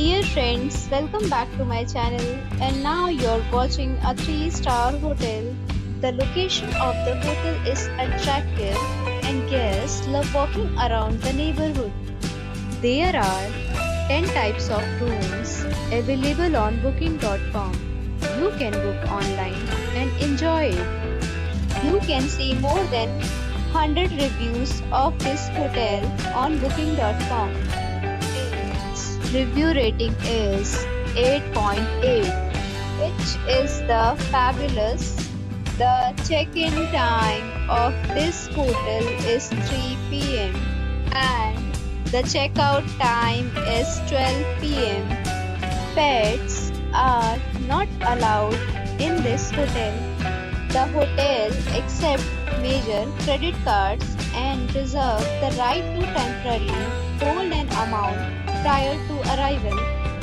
Dear friends, welcome back to my channel, and now you're watching a 3-star hotel. The location of the hotel is attractive and guests love walking around the neighborhood. There are 10 types of rooms available on booking.com. You can book online and enjoy it. You can see more than 100 reviews of this hotel on booking.com. Its review rating is 8.8, which is the fabulous. The check-in time of this hotel is 3 p.m. and the checkout time is 12 p.m. Pets are not allowed in this hotel. The hotel accepts major credit cards and reserves the right to temporarily hold an amount prior to arrival.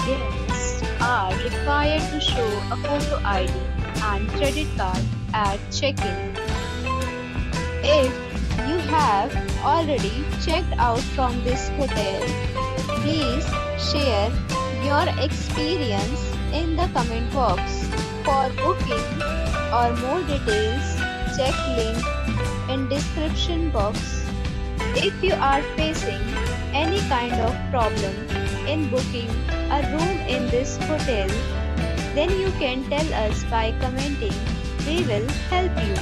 Guests are required to show a photo ID and credit card at check-in. If you have already checked out from this hotel, please share your experience in the comment box. For booking or more details, check link in description box. If you are facing any kind of problem in booking a room in this hotel, then you can tell us by commenting. We will help you.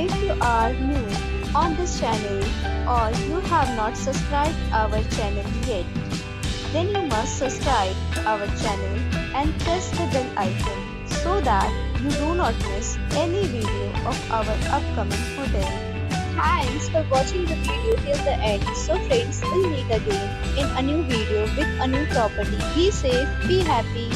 If you are new on this channel or you have not subscribed our channel yet, then you must subscribe our channel and press the bell icon so that you do not miss any video of our upcoming hotel. Thanks for watching the video till the end. So friends, we'll meet again in a new video with a new property. Be safe, be happy.